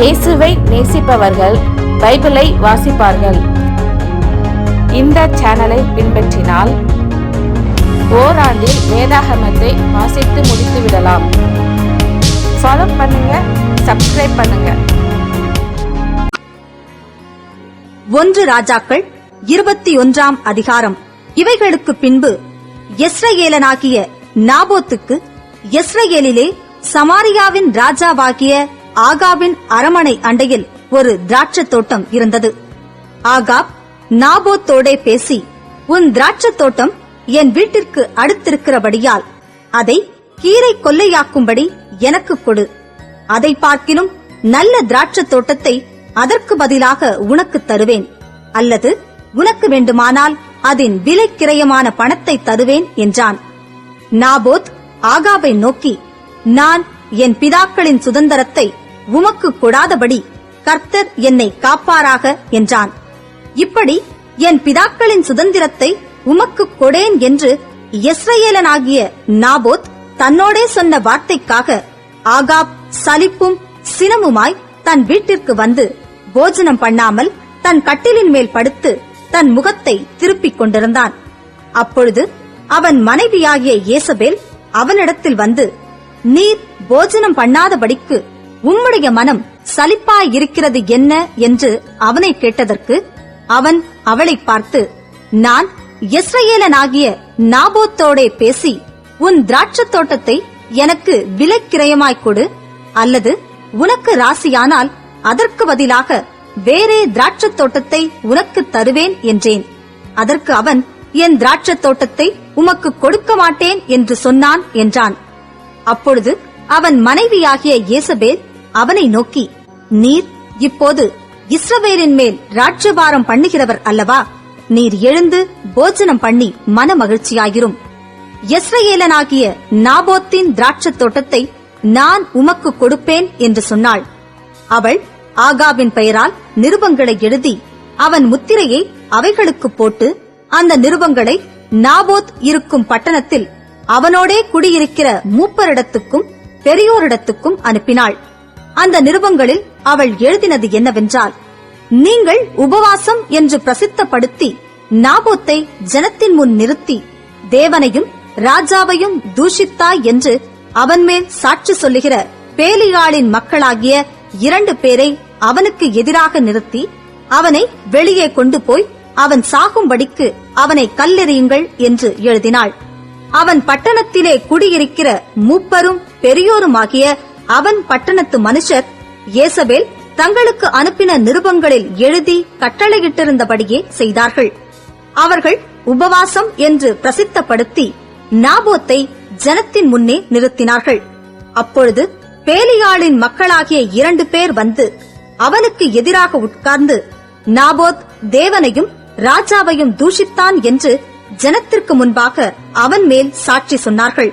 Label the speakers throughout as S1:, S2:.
S1: இயேசுவை நேசிப்பவர்கள் பைபிளை வாசிப்பார்கள். இந்த சேனலை பின்பற்றினால் ஓராண்டில் வேதாகமத்தை வாசித்து முடித்து விடலாம். ஃபாலோ பண்ணுங்க, சப்ஸ்கிரைப் பண்ணுங்க.
S2: 1 ராஜாக்கள் 21ஆம் அதிகாரம். இவைகளுக்கு பின்பு யெஸ்ரயேலனாகிய நாபோத்துக்கு யெஸ்ரயேலிலே சமாரியாவின் ராஜாவாகிய ஆகாபின் அரமனை அண்டையில் ஒரு திராட்சத் தோட்டம் இருந்தது. ஆகாப் நாபோத்தோடே பேசி, உன் திராட்சத் தோட்டம் என் வீட்டிற்கு அடுத்திருக்கிறபடியால் அதை கீரை கொல்லையாக்கும்படி எனக்கு கொடு. அதை பார்க்கிலும் நல்ல திராட்சத் தோட்டத்தை அதற்கு பதிலாக உனக்கு தருவேன். அல்லது உனக்கு வேண்டுமானால் அதன் விலை கிரயமான பணத்தை தருவேன் என்றான். நாபோத் ஆகாபை நோக்கி, நான் என் பிதாக்களின் சுதந்திரத்தை உமக்கு கொடாதபடி கர்த்தர் என்னை காப்பாராக என்றான். இப்படி என் பிதாக்களின் சுதந்திரத்தை உமக்கு கொடேன் என்று யெஸ்ரயேலனாகிய நாபோத் தன்னோடே சொன்ன வார்த்தைக்காக ஆகாப் சலிப்பும் சினமுமாய் தன் வீட்டிற்கு வந்து போஜனம் பண்ணாமல் தன் கட்டிலின் மேல் படுத்து தன் முகத்தை திருப்பிக் கொண்டிருந்தான். அப்பொழுது அவன் மனைவியாகிய யேசபேல் அவனிடத்தில் வந்து, நீர் போஜனம் பண்ணாதபடிக்கு உம்முடைய மனம் சலிப்பாயிருக்கிறது என்ன என்று அவனை கேட்டதற்கு அவன் அவளை பார்த்து, நான் யெஸ்ரயேலனாகிய நாபோத்தோடே பேசி, உன் திராட்சத் தோட்டத்தை எனக்கு விலைக்கிரயமாய் கொடு, அல்லது உனக்கு ராசியானால் அதற்கு பதிலாக வேறே திராட்சத் தோட்டத்தை உனக்கு தருவேன் என்றேன். அதற்கு அவன், என் திராட்சத் தோட்டத்தை உமக்கு கொடுக்க மாட்டேன் என்று சொன்னான் என்றான். அப்பொழுது அவன் மனைவியாகிய யேசபேல் அவனை நோக்கி, நீர் இப்போது இஸ்ரவேலின் மேல் ராஜ்யபாரம் பண்ணுகிறவர் அல்லவா? நீர் எழுந்து போஜனம் பண்ணி மன மகிழ்ச்சியாயிரும். யெஸ்ரயேலனாகிய நாபோத்தின் திராட்சத் தோட்டத்தை நான் உமக்கு கொடுப்பேன் என்று சொன்னாள். அவள் ஆகாபின் பெயரால் நிருபங்களை எழுதி அவன் முத்திரையை அவைகளுக்கு போட்டு அந்த நிருபங்களை நாபோத் இருக்கும் பட்டணத்தில் அவனோடே குடியிருக்கிற மூப்பரிடத்துக்கும் பெரியோரிடத்துக்கும் அனுப்பினாள். அந்த நிருபங்களில் அவள் எழுதினது என்னவென்றால், நீங்கள் உபவாசம் என்று பிரசித்தப்படுத்தி நாபோத்தை ஜனத்தின் முன் நிறுத்தி தேவனையும் ராஜாவையும் தூஷித்தாய் என்று அவன் மேல் சாட்சி சொல்லுகிற பேலியாளின் மக்களாகிய 2 பேரை அவனுக்கு எதிராக நிறுத்தி அவனை வெளியே கொண்டு போய் அவன் சாகும்படிக்கு அவனை கல்லெறியுங்கள் என்று எழுதினாள். அவன் பட்டணத்திலே குடியிருக்கிற மூப்பரும் பெரியோருமாகிய அவன் பட்டணத்து மனுஷர் யேசபேல் தங்களுக்கு அனுப்பின நிருபங்களில் எழுதி கட்டளையிட்டிருந்தபடியே செய்தார்கள். அவர்கள் உபவாசம் என்று பிரசித்தப்படுத்தி நாபோத்தை ஜனத்தின் முன்னே நிறுத்தினார்கள். அப்பொழுது பேலியாளின் மக்களாகிய 2 பேர் வந்து அவனுக்கு எதிராக உட்கார்ந்து, நாபோத் தேவனையும் ராஜாவையும் தூஷித்தான் என்று ஜனத்திற்கு முன்பாக அவன் மேல் சாட்சி சொன்னார்கள்.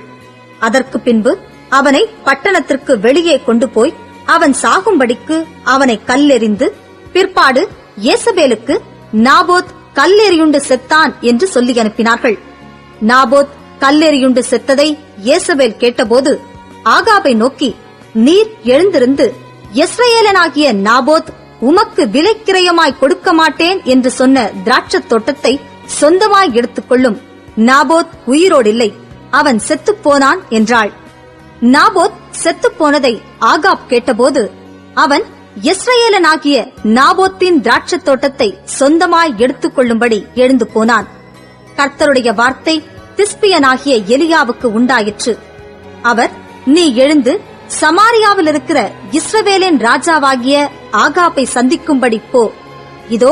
S2: அதற்கு பின்பு அவனை பட்டணத்திற்கு வெளியே கொண்டு போய் அவன் சாகும்படிக்கு அவனை கல்லெறிந்து, பிற்பாடு யேசபேலுக்கு நாபோத் கல்லெறியுண்டு செத்தான் என்று சொல்லி அனுப்பினார்கள். நாபோத் கல்லெறியுண்டு செத்ததை யேசபேல் கேட்டபோது ஆகாபை நோக்கி, நீர் எழுந்திருந்து யெஸ்ரயேலனாகிய நாபோத் உமக்கு விலைக்கிரயமாய் கொடுக்க மாட்டேன் என்று சொன்ன திராட்சத் தோட்டத்தை சொந்தமாய் எடுத்துக்கொள்ளும். நாபோத் உயிரோடில்லை, அவன் செத்துப்போனான் என்றாள். நாபோத் செத்துப்போனதை ஆகாப் கேட்டபோது அவன் யெஸ்ரயேலனாகிய நாபோத்தின் திராட்சத் தோட்டத்தை சொந்தமாய் எடுத்துக்கொள்ளும்படி எழுந்து போனான். கர்த்தருடைய வார்த்தை திஸ்பியனாகிய எலியாவுக்கு உண்டாயிற்று. அவர், நீ எழுந்து சமாரியாவில் இருக்கிற இஸ்ரவேலின் ராஜாவாகிய ஆகாபை சந்திக்கும்படி போ. இதோ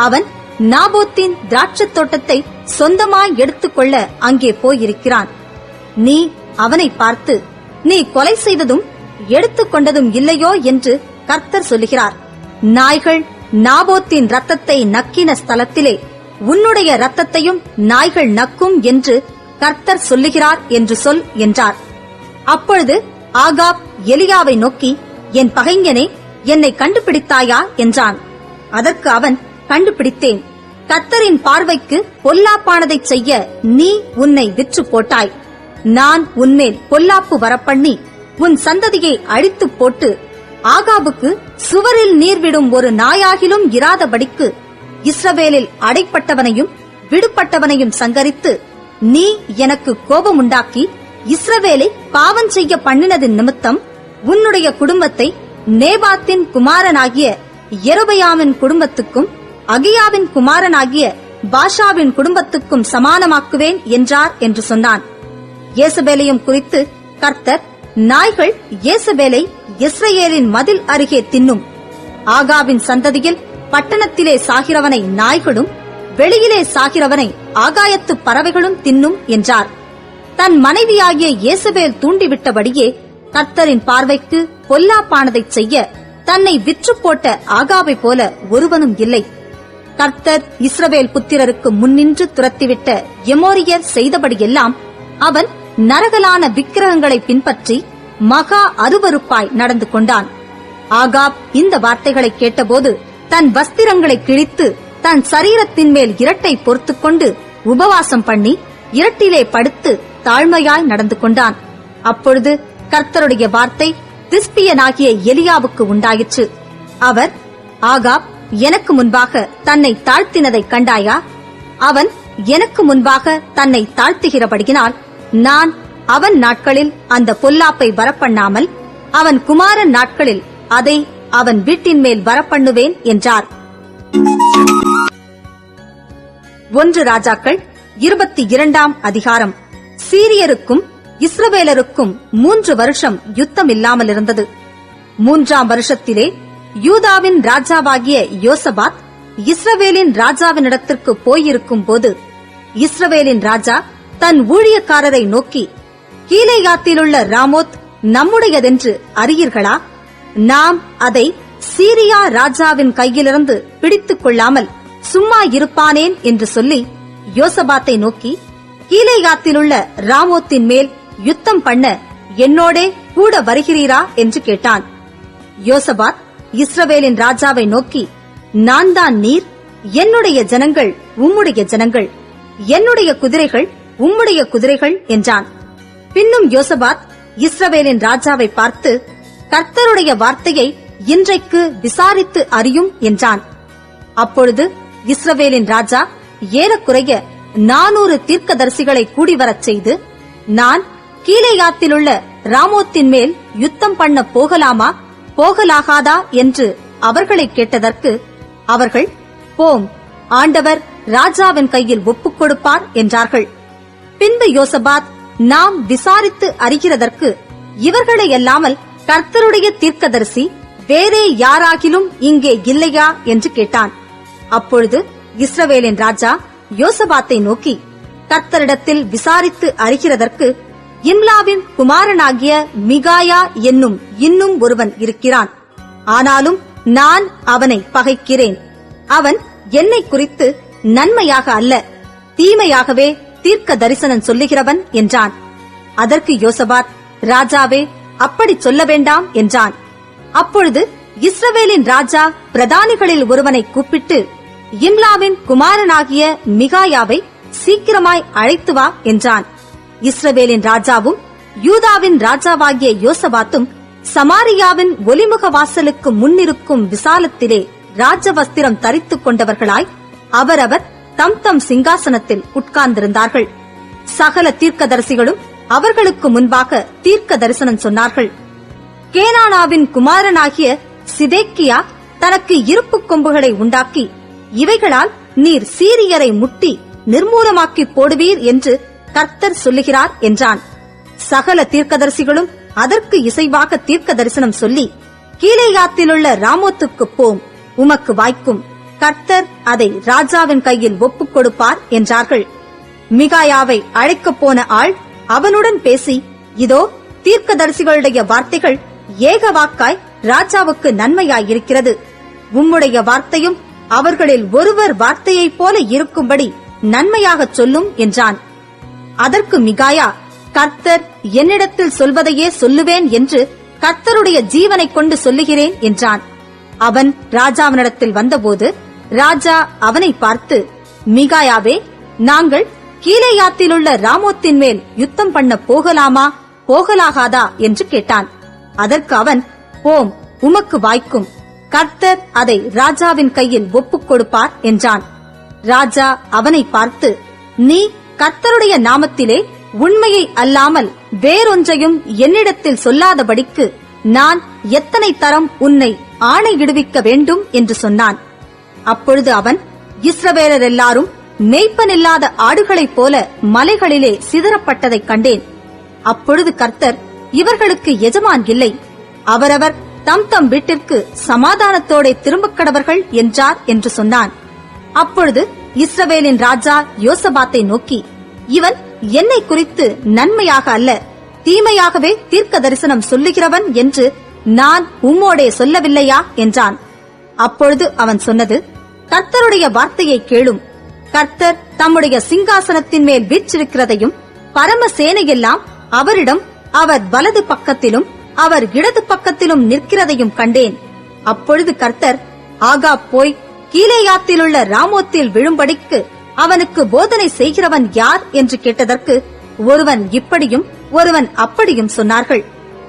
S2: அவன் நாபோத்தின் திராட்சத் தோட்டத்தை சொந்தமாய் எடுத்துக்கொள்ள அங்கே போயிருக்கிறான். நீ அவனை பார்த்து, நீ கொலை செய்ததும் எடுத்துக்கொண்டதும் இல்லையோ என்று கர்த்தர் சொல்லுகிறார். நாய்கள் நாபோத்தின் ரத்தத்தை நக்கின ஸ்தலத்திலே உன்னுடைய ரத்தத்தையும் நாய்கள் நக்கும் என்று கர்த்தர் சொல்லுகிறார் என்று சொல் என்றார். அப்பொழுது ஆகாப் எலியாவை நோக்கி, என் பகைஞனே, என்னை கண்டுபிடித்தாயா என்றான். அதற்கு அவன், கண்டுபிடித்தேன். கர்த்தரின் பார்வைக்கு பொல்லாப்பானதைச் செய்ய நீ உன்னை விற்று போட்டாய். நான் உன்மேல் பொல்லாப்பு வரப்பண்ணி உன் சந்ததியை அழித்துப் போட்டு ஆகாபுக்கு சுவரில் நீர் விடும் ஒரு நாயாகிலும் இராதபடிக்கு இஸ்ரவேலில் அடைப்பட்டவனையும் விடுபட்டவனையும் சங்கரித்து, நீ எனக்கு கோபமுண்டாக்கி இஸ்ரவேலை பாவம் செய்ய பண்ணினதின் நிமித்தம் உன்னுடைய குடும்பத்தை நேபாத்தின் குமாரனாகிய யெரொபெயாமின் குடும்பத்துக்கும் அகியாவின் குமாரனாகிய பாஷாவின் குடும்பத்துக்கும் சமானமாக்குவேன் என்றார் என்று சொன்னான். யேசபேலையும் குறித்து கர்த்தர், நாய்கள் யேசபேலை யெஸ்ரயேலின் மதில் அருகே தின்னும், ஆகாபின் சந்ததியில் பட்டணத்திலே சாகிறவனை நாய்களும் வெளியிலே சாகிறவனை ஆகாயத்து பறவைகளும் தின்னும் என்றார். தன் மனைவியாகிய யேசபேல் தூண்டிவிட்டபடியே கர்த்தரின் பார்வைக்கு பொல்லாப்பானதைச் செய்ய தன்னை விற்று போட்ட ஆகாபை போல ஒருவனும் இல்லை. கர்த்தர் இஸ்ரவேல் புத்திரருக்கு முன்னின்று துரத்திவிட்ட எமோரியர் செய்தபடியெல்லாம் அவன் நரகலான விக்கிரகங்களை பின்பற்றி மகா அருவருப்பாய் நடந்து கொண்டான். ஆகாப் இந்த வார்த்தைகளை கேட்டபோது தன் வஸ்திரங்களை கிழித்து தன் சரீரத்தின் மேல் இரட்டை பொறுத்துக் கொண்டு உபவாசம் பண்ணி இரட்டிலே படுத்து தாழ்மையாய் நடந்து கொண்டான். அப்பொழுது கர்த்தருடைய வார்த்தை திஸ்பியனாகிய எலியாவுக்கு உண்டாயிற்று. அவர், ஆகாப் எனக்கு முன்பாக தன்னை தாழ்த்தினதை கண்டாயா? அவன் எனக்கு முன்பாக தன்னை தாழ்த்துகிறபடியினால் நான் அவன் நாட்களில் அந்த பொல்லாப்பை வரப்பண்ணாமல் அவன் குமாரன் நாட்களில் அதை அவன் வீட்டின் மேல் வரப்பண்ணுவேன் என்றார். 1 ராஜாக்கள் 22 அதிகாரம். சீரியருக்கும் இஸ்ரவேலருக்கும் 3 வருஷம் யுத்தம் இல்லாமல் இருந்தது. 3ஆம் வருஷத்திலே யூதாவின் ராஜாவாகிய யோசபாத் இஸ்ரவேலின் ராஜாவினிடத்திற்கு போயிருக்கும் போது இஸ்ரவேலின் ராஜா தன் ஊழியக்காரரை நோக்கி, கீலேயாத்திலுள்ள ராமோத் நம்முடையதென்று அறியீர்களா? நாம் அதை சீரியா ராஜாவின் கையிலிருந்து பிடித்துக் கொள்ளாமல் சும்மா இருப்பானேன் என்று சொல்லி யோசபாத்தை நோக்கி, கீலேயாத்திலுள்ள ராமோத்தின் மேல் யுத்தம் பண்ண என்னோடே கூட வருகிறீரா என்று கேட்டான். யோசபாத் இஸ்ரவேலின் ராஜாவை நோக்கி, நான் தான் நீர், என்னுடைய ஜனங்கள் உம்முடைய ஜனங்கள், என்னுடைய குதிரைகள் உம்முடைய குதிரைகள் என்றான். பின்னும் யோசபாத் இஸ்ரவேலின் ராஜாவை பார்த்து, கர்த்தருடைய வார்த்தையை இன்றைக்கு விசாரித்து அறியும் என்றான். அப்பொழுது இஸ்ரவேலின் ராஜா ஏறக்குறைய 400 தீர்க்கதரிசிகளை கூடிவரச் செய்து, நான் கீலேயாத்திலுள்ள ராமோத்தின் மேல் யுத்தம் பண்ண போகலாமா போகலாகாதா என்று அவர்களை கேட்டதற்கு அவர்கள், போம், ஆண்டவர் ராஜாவின் கையில் ஒப்புக் கொடுப்பார் என்றார்கள். பின்பு யோசபாத், நாம் விசாரித்து அறிகிறதற்கு இவர்களை அல்லாமல் கர்த்தருடைய தீர்க்கதரிசி வேறே யாராகிலும் இங்கே இல்லையா என்று கேட்டான். அப்பொழுது இஸ்ரவேலின் ராஜா யோசபாத்தை நோக்கி, கர்த்தரிடத்தில் விசாரித்து அறிகிறதற்கு இம்லாவின் குமாரனாகிய மிகாயா என்னும் இன்னும் ஒருவன் இருக்கிறான். ஆனாலும் நான் அவனை பகைக்கிறேன். அவன் என்னை குறித்து நன்மையாக அல்ல, தீமையாகவே தீர்க்க தரிசனம் சொல்லுகிறவன் என்றான். அதற்கு யோசபாத், ராஜாவே, அப்படி சொல்ல வேண்டாம் என்றான். அப்பொழுது இஸ்ரவேலின் ராஜா பிரதானிகளில் ஒருவனை கூப்பிட்டு, இம்லாவின் குமாரனாகிய மிகாயாவை சீக்கிரமாய் அழைத்து வா என்றான். இஸ்ரவேலின் ராஜாவும் யூதாவின் ராஜாவாகிய யோசபாத்தும் சமாரியாவின் ஒலிமுக வாசலுக்கு முன்னிருக்கும் விசாலத்திலே ராஜவஸ்திரம் தரித்துக் கொண்டவர்களாய் அவரவர் தம் தம் சிங்காசனத்தில் உட்கார்ந்திருந்தார்கள். சகல தீர்க்கதரிசிகளும் அவர்களுக்கு முன்பாக தீர்க்க தரிசனம் சொன்னார்கள். கேனானாவின் குமாரனாகிய சிதேக்கியா தனக்கு இருப்பு கொம்புகளை உண்டாக்கி, இவைகளால் நீர் சீரியரை முட்டி நிர்மூலமாக்கி போடுவீர் என்று கர்த்தர் சொல்லுகிறார் என்றான். சகல தீர்க்கதரிசிகளும் அதற்கு இசைவாக தீர்க்க தரிசனம் சொல்லி, கீலேயாத்திலுள்ள ராமோத்துக்கு போம், உமக்கு வாய்க்கும், கர்த்தர் அதை ராஜாவின் கையில் ஒப்புக் கொடுப்பார் என்றார்கள். மிகாயாவை அழைக்கப் போன ஆள் அவனுடன் பேசி, இதோ தீர்க்கதரிசிகளுடைய வார்த்தைகள் ஏகவாக்காய் ராஜாவுக்கு நன்மையாயிருக்கிறது. உம்முடைய வார்த்தையும் அவர்களில் ஒருவர் வார்த்தையைப் போல இருக்கும்படி நன்மையாகச் சொல்லும் என்றான். அதற்கு மிகாயா, கர்த்தர் என்னிடத்தில் சொல்வதையே சொல்லுவேன் என்று கர்த்தருடைய ஜீவனைக் கொண்டு சொல்லுகிறேன் என்றான். அவன் ராஜாவினிடத்தில் வந்தபோது ராஜா அவனை பார்த்து, மிகாயாவே, நாங்கள் கீலேயாத்திலுள்ள ராமோத்தின் மேல் யுத்தம் பண்ண போகலாமா போகலாகாதா என்று கேட்டான். அதற்கு அவன், போம், உமக்கு வாய்க்கும். கர்த்தர் அதை ராஜாவின் கையில் ஒப்புக் கொடுப்பார் என்றான். ராஜா அவனை பார்த்து, நீ கர்த்தருடைய நாமத்திலே உண்மையை அல்லாமல் வேறொன்றையும் என்னிடத்தில் சொல்லாதபடிக்கு நான் எத்தனை தரம் உன்னை ஆணையிடுவிக்க வேண்டும் என்று சொன்னான். அப்பொழுது அவன், இஸ்ரவேலர் எல்லாரும் மேய்ப்பனில்லாத ஆடுகளைப் போல மலைகளிலே சிதறப்பட்டதைக் கண்டேன். அப்பொழுது கர்த்தர், இவர்களுக்கு எஜமான் இல்லை, அவரவர் தம் தம் வீட்டிற்கு சமாதானத்தோட திரும்பக் கடவர்கள் என்றார் என்று சொன்னான். அப்பொழுது இஸ்ரவேலின் ராஜா யோசபாத்தை நோக்கி, இவன் என்னை குறித்து நன்மையாக அல்ல தீமையாகவே தீர்க்க தரிசனம் சொல்லுகிறவன் என்று நான் உம்மோடே சொல்லவில்லையா என்றான். அப்பொழுது அவன் சொன்னது, கர்த்தருடைய வார்த்தையை கேளும். கர்த்தர் தம்முடைய சிங்காசனத்தின் மேல் வீற்றிருக்கிறதையும் பரமசேனையெல்லாம் அவரிடம் அவர் வலது பக்கத்திலும் அவர் இடது பக்கத்திலும் நிற்கிறதையும் கண்டேன். அப்பொழுது கர்த்தர், ஆகாப் போய் கீலேயாத்திலுள்ள ராமோத்தில் விழும்படிக்கு அவனுக்கு போதனை செய்கிறவன் யார் என்று கேட்டதற்கு ஒருவன் இப்படியும் ஒருவன் அப்படியும் சொன்னார்கள்.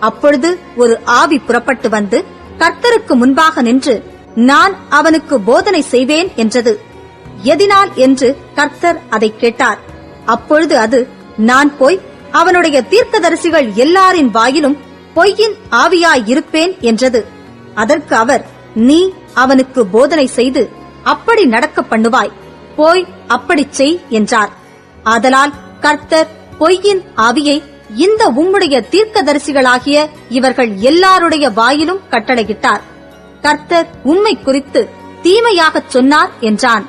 S2: அப்பொழுது ஒரு ஆவி புறப்பட்டு வந்து கர்த்தருக்கு முன்பாக நின்று, நான் அவனுக்கு போதனை செய்வேன் என்றது. எதினால் என்று கர்த்தர் அதை கேட்டார். அப்பொழுது அது, நான் போய் அவனுடைய தீர்க்கதரிசிகள் எல்லாரின் வாயிலும் பொய்யின் ஆவியாயிருப்பேன் என்றது. அதற்கு அவர், நீ அவனுக்கு போதனை செய்து அப்படி நடக்க பண்ணுவாய், போய் அப்படிச் செய் என்றார். ஆதலால் கர்த்தர் பொய்யின் ஆவியை இந்த உம்முடைய தீர்க்கதரிசிகளாகிய இவர்கள் எல்லாருடைய வாயிலும் கட்டளையிட்டார். கர்த்தர் உம்மை குறித்து தீமையாகச் சொன்னார் என்றான்.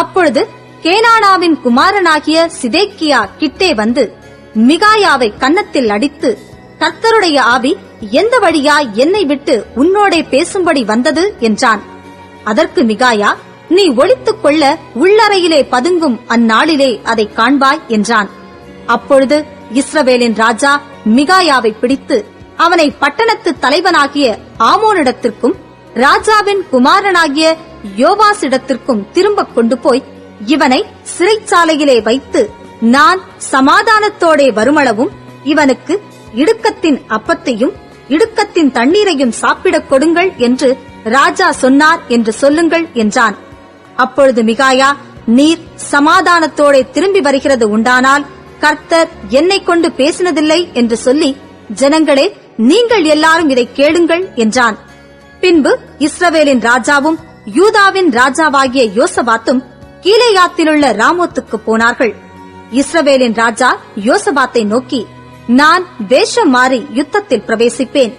S2: அப்பொழுது கேனானாவின் குமாரனாகிய சிதேக்கியா கிட்டே வந்து மிகாயாவை கன்னத்தில் அடித்து, கர்த்தருடைய ஆவி எந்த வழியாய் என்னை விட்டு உன்னோடே பேசும்படி வந்தது என்றான். அதற்கு மிகாயா, நீ ஒளித்துக் கொள்ள உள்ளறையிலே பதுங்கும் அந்நாளிலே அதை காண்பாய் என்றான். அப்பொழுது இஸ்ரவேலின் ராஜா மிகாயாவை பிடித்து அவனை பட்டணத்து தலைவனாகிய ஆமோனிடத்திற்கும் ராஜாவின் குமாரனாகிய யோவாசிடத்திற்கும் திரும்ப கொண்டு போய் இவனை சிறைச்சாலையிலே வைத்து, நான் சமாதானத்தோடே வருமளவும் இவனுக்கு இடுக்கத்தின் அப்பத்தையும் இடுக்கத்தின் தண்ணீரையும் சாப்பிடக் கொடுங்கள் என்று ராஜா சொன்னார் என்று சொல்லுங்கள் என்றான். அப்பொழுது மிகாயா, நீர் சமாதானத்தோடே திரும்பி வருகிறது உண்டானால் கர்த்தர் என்னை கொண்டு பேசினதில்லை என்று சொல்லி, ஜனங்களே, நீங்கள் எல்லாரும் இதை கேளுங்கள் என்றான். பின்பு இஸ்ரவேலின் ராஜாவும் யூதாவின் ராஜாவாகிய யோசபாத்தும் கீலேயாத்திலுள்ள ராமோத்துக்கு போனார்கள். இஸ்ரவேலின் ராஜா யோசபாத்தை நோக்கி, நான் வேஷம் மாறி யுத்தத்தில் பிரவேசிப்பேன்,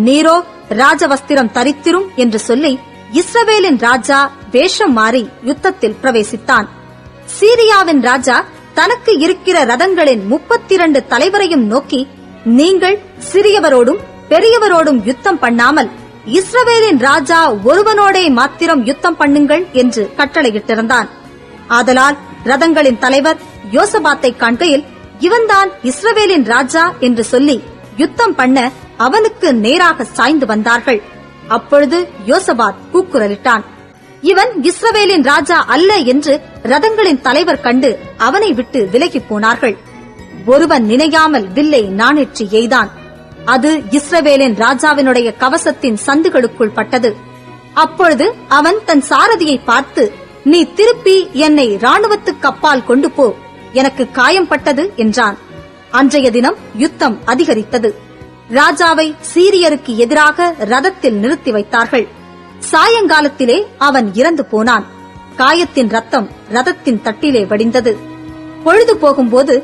S2: நீரோ ராஜவஸ்திரம் தரித்திரும் என்று சொல்லி இஸ்ரவேலின் ராஜா வேஷம் மாறி யுத்தத்தில் பிரவேசித்தான். சீரியாவின் ராஜா தனக்கு இருக்கிற ரதங்களின் 32 தலைவரையும் நோக்கி, நீங்கள் சிறியவரோடும் பெரியவரோடும் யுத்தம் பண்ணாமல் இஸ்ரவேலின் ராஜா ஒருவனோடே மாத்திரம் யுத்தம் பண்ணுங்கள் என்று கட்டளையிட்டிருந்தான். ஆதலால் ரதங்களின் தலைவர் யோசபாத்தை காண்கையில், இவன்தான் இஸ்ரவேலின் ராஜா என்று சொல்லி யுத்தம் பண்ண அவனுக்கு நேராக சாய்ந்து வந்தார்கள். அப்பொழுது யோசபாத் கூக்குரலிட்டான். இவன் இஸ்ரவேலின் ராஜா அல்ல என்று ரதங்களின் தலைவர் கண்டு அவனை விட்டு விலகி போனார்கள். ஒருவன் நினையாமல் வில்லை நாணேற்றி எய்தான். அது இஸ்ரவேலின் ராஜாவினுடைய கவசத்தின் சந்துகளுக்குள் பட்டது. அப்பொழுது அவன் தன் சாரதியை பார்த்து, நீ திருப்பி என்னை ராணுவத்துக்கு அப்பால் கொண்டு போ, எனக்கு காயம் பட்டது என்றான். அன்றைய தினம் யுத்தம் அதிகரித்தது. ராஜாவை சீரியருக்கு எதிராக ரதத்தில் நிறுத்தி வைத்தார்கள். சாயங்காலத்திலே அவன் இறந்து போனான். காயத்தின் ரத்தம் ரதத்தின் தட்டிலே வடிந்தது. பொழுது போகும்போது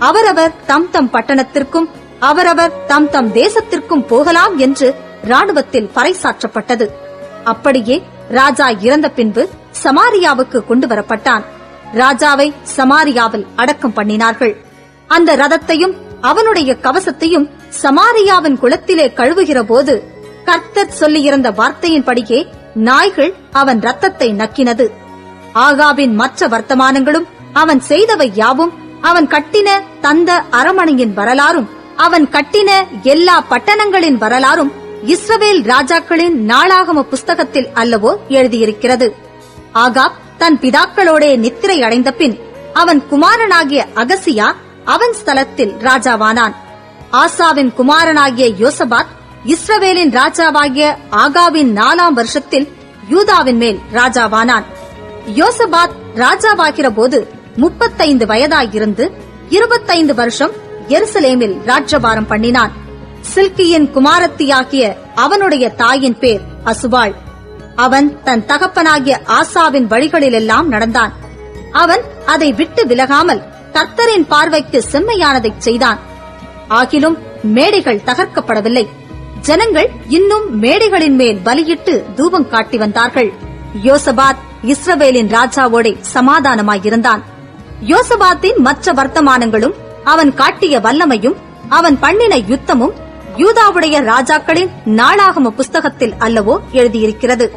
S2: அவரவர் தம் தம் பட்டணத்திற்கும் அவரவர் தம் தம் தேசத்திற்கும் போகலாம் என்று ராணுவத்தில் பறைசாற்றப்பட்டது. அப்படியே ராஜா இறந்த பின்பு சமாரியாவுக்கு கொண்டு வரப்பட்டான். ராஜாவை சமாரியாவில் அடக்கம் பண்ணினார்கள். அந்த ரதத்தையும் அவனுடைய கவசத்தையும் சமாரியாவின் குளத்திலே கழுவுகிற போது கர்த்தர் சொல்லியிருந்த வார்த்தையின்படியே நாய்கள் அவன் ரத்தத்தை நக்கினது. ஆகாபின் மற்ற வர்த்தமானங்களும் அவன் செய்தவை யாவும், அவன் கட்டின தந்த அரமனையின் வரலாறும் அவன் கட்டின எல்லா பட்டணங்களின் வரலாறும் இஸ்ரவேல் ராஜாக்களின் நாளாகம புஸ்தகத்தில் அல்லவோ எழுதியிருக்கிறது. ஆகாப் தன் பிதாக்களோடே நித்திரை அடைந்த பின் அவன் குமாரனாகிய அகசியா அவன் ஸ்தலத்தில் ராஜாவானான். ஆசாவின் குமாரனாகிய யோசபாத் இஸ்ரவேலின் ராஜாவாகிய ஆகாவின் 4ஆம் வருஷத்தில் யூதாவின் மேல் ராஜாவானான். யோசபாத் ராஜாவாகிற போது 35 வயதாயிருந்து 25 வருஷம் எருசலேமில் ராஜ்யபாரம் பண்ணினான். சில்கியின் குமாரத்தியாகிய அவனுடைய தாயின் பேர் அசுபாள். அவன் தன் தகப்பனாகிய ஆசாவின் வழிகளிலெல்லாம் நடந்தான். அவன் அதை விட்டு விலகாமல் கர்த்தரின் பார்வைக்கு செம்மையானதைச் செய்தான். ஆகிலும் மேடைகள் தகர்க்கப்படவில்லை. ஜனங்கள் இன்னும் மேடைகளின் மேல் பலியிட்டு தூபம் காட்டி வந்தார்கள். யோசபாத் இஸ்ரவேலின் ராஜாவோடே சமாதானமாயிருந்தான். யோசபாத்தின் மற்ற வர்த்தமானங்களும் அவன் காட்டிய வல்லமையும் அவன் பண்ணின யுத்தமும் யூதாவுடைய ராஜாக்களின் நாளாகம புஸ்தகத்தில் அல்லவோ எழுதியிருக்கிறது.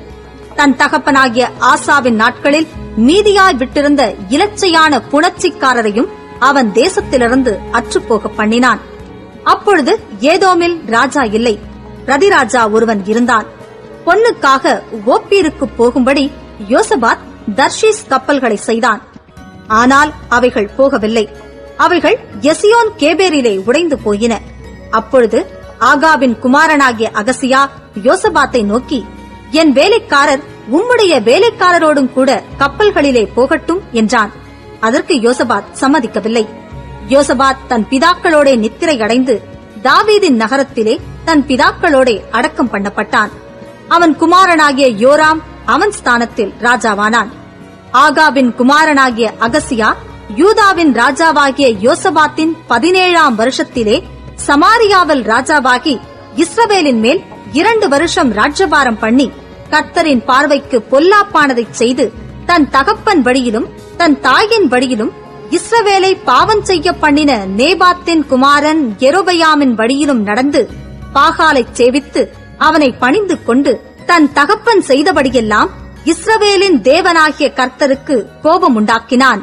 S2: தன் தகப்பனாகிய ஆசாவின் நாட்களில் மீதியாய் விட்டிருந்த இலச்சையான புணர்ச்சிக்காரரையும் அவன் தேசத்திலிருந்து அற்றுப்போக பண்ணினான். அப்பொழுது ஏதோமில் ராஜா இல்லை, பிரதிராஜா ஒருவன் இருந்தான். பொன்னுக்காக ஓப்பீருக்கு போகும்படி யோசபாத் தர்ஷீஸ் கப்பல்களை செய்தான். ஆனால் அவைகள் போகவில்லை. அவைகள் எசியோன் கேபேரிலே உடைந்து போயின. அப்பொழுது ஆகாவின் குமாரனாகிய அகசியா யோசபாத்தை நோக்கி, என் வேலைக்காரர் உம்முடைய வேலைக்காரரோடும் கூட கப்பல்களிலே போகட்டும் என்றான். அதற்கு யோசபாத் சம்மதிக்கவில்லை. யோசபாத் தன் பிதாக்களோட நித்திரை அடைந்து தாவீதின் நகரத்திலே தன் பிதாக்களோட அடக்கம் பண்ணப்பட்டான். அவன் குமாரனாகிய யோராம் அவன் ஸ்தானத்தில் ராஜாவானான். ஆகாவின் குமாரனாகிய அகசியா யூதாவின் ராஜாவாகிய யோசபாத்தின் 17ஆம் வருஷத்திலே சமாரியாவில் ராஜாவாகி இஸ்ரவேலின் மேல் 2 வருஷம் ராஜ்யபாரம் பண்ணி கர்த்தரின் பார்வைக்கு பொல்லாப்பானதைச் செய்து தன் தகப்பன் வழியிலும் தன் தாயின் வழியிலும் இஸ்ரவேலை பாவம் செய்ய பண்ணின நேபாத்தின் குமாரன் யெரொபெயாமின் வழியிலும் நடந்து பாகாலைச் சேவித்து அவனை பணிந்து கொண்டு தன் தகப்பன் செய்தபடியெல்லாம் இஸ்ரவேலின் தேவனாகிய கர்த்தருக்கு கோபம் உண்டாக்கினான்.